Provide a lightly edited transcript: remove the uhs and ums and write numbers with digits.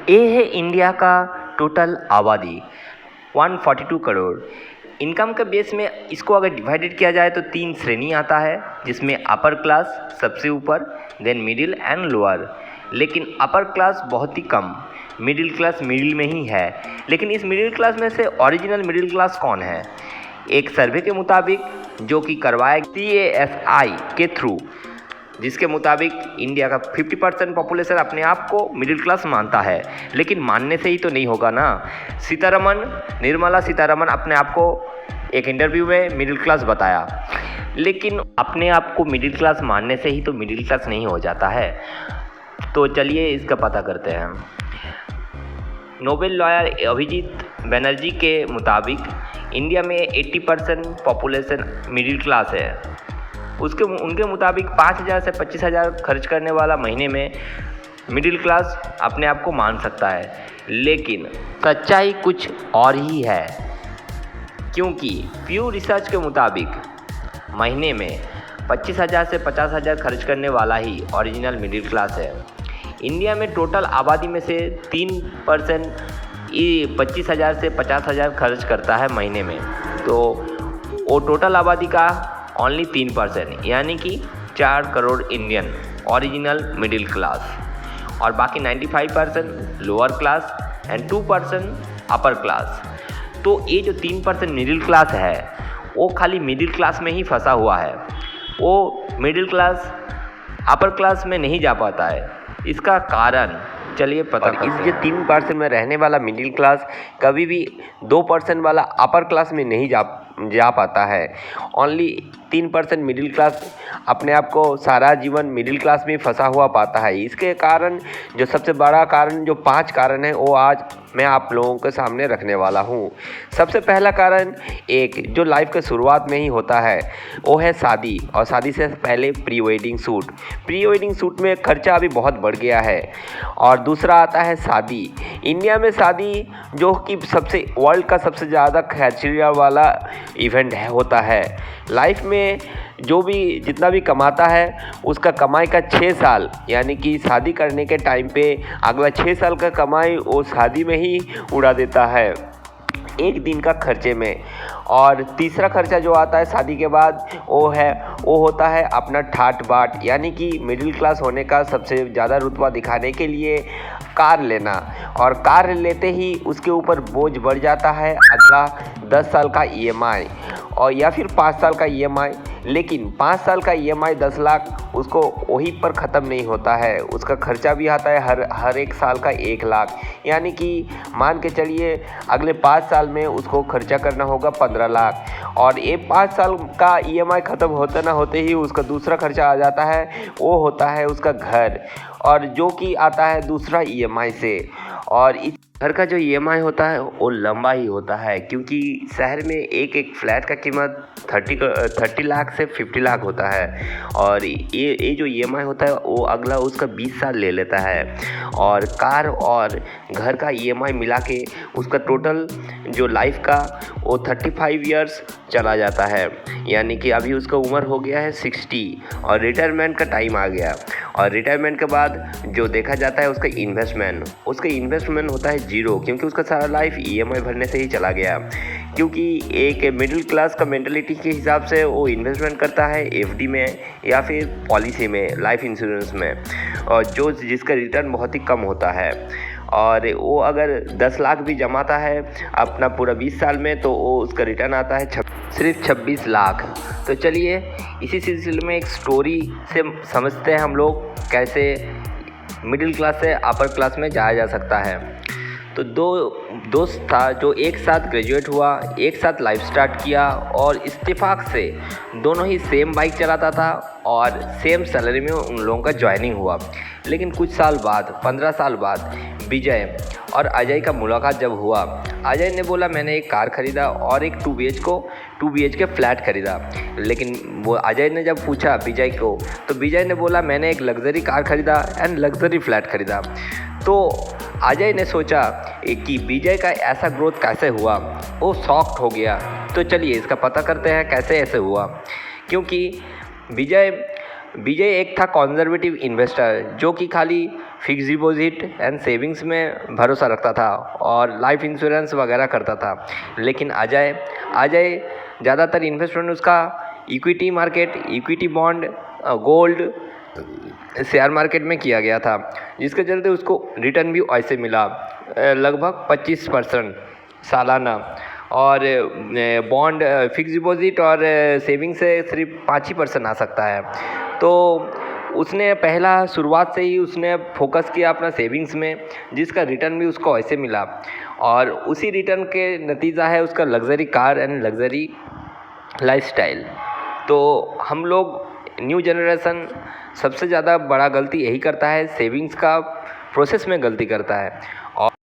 ये है इंडिया का टोटल आबादी 142 करोड़। इनकम के बेस में इसको अगर डिवाइडेड किया जाए तो 3 श्रेणी आता है, जिसमें अपर क्लास सबसे ऊपर, देन मिडिल एंड लोअर। लेकिन अपर क्लास बहुत ही कम, मिडिल क्लास मिडिल में ही है। लेकिन इस मिडिल क्लास में से ओरिजिनल मिडिल क्लास कौन है? एक सर्वे के मुताबिक जो कि करवाया CASI के थ्रू, जिसके मुताबिक इंडिया का 50% पॉपुलेशन अपने आप को मिडिल क्लास मानता है। लेकिन मानने से ही तो नहीं होगा ना। निर्मला सीतारमण अपने आप को एक इंटरव्यू में मिडिल क्लास बताया, लेकिन अपने आप को मिडिल क्लास मानने से ही तो मिडिल क्लास नहीं हो जाता है। तो चलिए इसका पता करते हैं। नोबेल लॉयर अभिजीत बनर्जी के मुताबिक इंडिया में 80% पॉपुलेशन मिडिल क्लास है। उनके मुताबिक 5,000 से 25,000 खर्च करने वाला महीने में मिडिल क्लास अपने आप को मान सकता है। लेकिन सच्चाई कुछ और ही है, क्योंकि प्यू रिसर्च के मुताबिक महीने में 25,000 से 50,000 खर्च करने वाला ही ओरिजिनल मिडिल क्लास है। इंडिया में टोटल आबादी में से 3% 25,000 से 50,000 खर्च करता है महीने में। तो वो टोटल आबादी का ओनली 3%, यानी कि 4 crore Indian original middle class, और बाकी 95% lower class and 2% upper class. तो ये जो 3% मिडिल क्लास है वो खाली मिडिल क्लास में ही फंसा हुआ है। वो मिडिल क्लास अपर क्लास में नहीं जा पाता है। इसका कारण चलिए पता करते हैं। इस जो 3% में रहने वाला मिडिल क्लास कभी भी 2% वाला अपर क्लास में नहीं जा पाता है। ओनली 3% मिडिल क्लास अपने आप को सारा जीवन मिडिल क्लास में फंसा हुआ पाता है। इसके कारण जो सबसे बड़ा कारण, जो 5 कारण है, वो आज मैं आप लोगों के सामने रखने वाला हूँ। सबसे पहला कारण एक जो लाइफ के शुरुआत में ही होता है, वो है शादी, और शादी से पहले pre wedding shoot. Pre wedding shoot में खर्चा अभी बहुत बढ़ गया है। और दूसरा आता है शादी। इंडिया में शादी जो कि वर्ल्ड का सबसे ज़्यादा खर्चीला वाला इवेंट होता है। लाइफ में जो भी जितना भी कमाता है उसका कमाई का 6 साल, यानी कि शादी करने के टाइम पे अगला 6 साल का कमाई वो शादी में ही उड़ा देता है, एक दिन का खर्चे में। और तीसरा खर्चा जो आता है शादी के बाद वो होता है अपना ठाट बाट, यानी कि मिडिल क्लास होने का सबसे ज़्यादा रुतबा दिखाने के लिए कार लेना। और कार लेते ही उसके ऊपर बोझ बढ़ जाता है अगला 10 साल का EMI, और या फिर 5 साल का EMI। लेकिन 5 साल का EMI 10 लाख उसको वहीं पर ख़त्म नहीं होता है। उसका खर्चा भी आता है हर एक साल का 1 लाख, यानी कि मान के चलिए अगले 5 साल में उसको खर्चा करना होगा 15 लाख। और ये 5 साल का EMI ख़त्म होते ना होते ही उसका दूसरा खर्चा आ जाता है, वो होता है उसका घर, और जो कि आता है दूसरा EMI से। और इस घर का जो EMI होता है वो लंबा ही होता है, क्योंकि शहर में एक फ्लैट का कीमत 30 लाख से 50 लाख होता है। और ये जो EMI होता है वो अगला उसका 20 साल ले लेता है। और कार और घर का EMI मिला के उसका टोटल जो लाइफ का वो 35 इयर्स चला जाता है, यानी कि अभी उसका उम्र हो गया है 60, और रिटायरमेंट का टाइम आ गया। और रिटायरमेंट के बाद जो देखा जाता है उसका इन्वेस्टमेंट होता है 0, क्योंकि उसका सारा लाइफ EMI भरने से ही चला गया। क्योंकि एक मिडिल क्लास का मेंटलिटी के हिसाब से वो इन्वेस्टमेंट करता है FD में या फिर पॉलिसी में, लाइफ इंश्योरेंस में, और जिसका रिटर्न बहुत ही कम होता है। और वो अगर 10 लाख भी जमाता है अपना पूरा 20 साल में, तो वो उसका रिटर्न आता है सिर्फ 26 लाख। तो चलिए इसी सिलसिले में एक स्टोरी से समझते हैं हम लोग कैसे मिडिल क्लास से अपर क्लास में जाया जा सकता है। तो 2 दोस्त था जो एक साथ ग्रेजुएट हुआ, एक साथ लाइफ स्टार्ट किया, और इत्तेफाक से दोनों ही सेम बाइक चलाता था और सेम सैलरी में उन लोगों का ज्वाइनिंग हुआ। लेकिन कुछ साल बाद, 15 साल बाद, विजय और अजय का मुलाकात जब हुआ, अजय ने बोला मैंने एक कार खरीदा और एक 2 BHK फ्लैट खरीदा। लेकिन वो अजय ने जब पूछा विजय को, तो विजय ने बोला मैंने एक लग्जरी कार खरीदा एंड लग्जरी फ्लैट खरीदा। तो अजय ने सोचा कि विजय का ऐसा ग्रोथ कैसे हुआ, वो शॉक्ड हो गया। तो चलिए इसका पता करते हैं कैसे ऐसे हुआ। क्योंकि विजय एक था कंजर्वेटिव इन्वेस्टर, जो कि खाली फिक्स डिपॉजिट एंड सेविंग्स में भरोसा रखता था और लाइफ इंश्योरेंस वगैरह करता था। लेकिन अजय ज़्यादातर इन्वेस्टमेंट उसका equity market, equity bond, gold, share market में किया गया था, जिसके चलते उसको रिटर्न भी ऐसे मिला लगभग 25% सालाना। और बॉन्ड, फिक्स डिपॉजिट और सेविंग से सिर्फ 5% आ सकता है। तो उसने पहला शुरुआत से ही उसने फोकस किया अपना सेविंग्स में, जिसका रिटर्न भी उसको ऐसे मिला। और उसी रिटर्न के नतीजा है उसका luxury car and luxury lifestyle. तो हम लोग न्यू जनरेशन सबसे ज़्यादा बड़ा गलती यही करता है, सेविंग्स का प्रोसेस में गलती करता है। और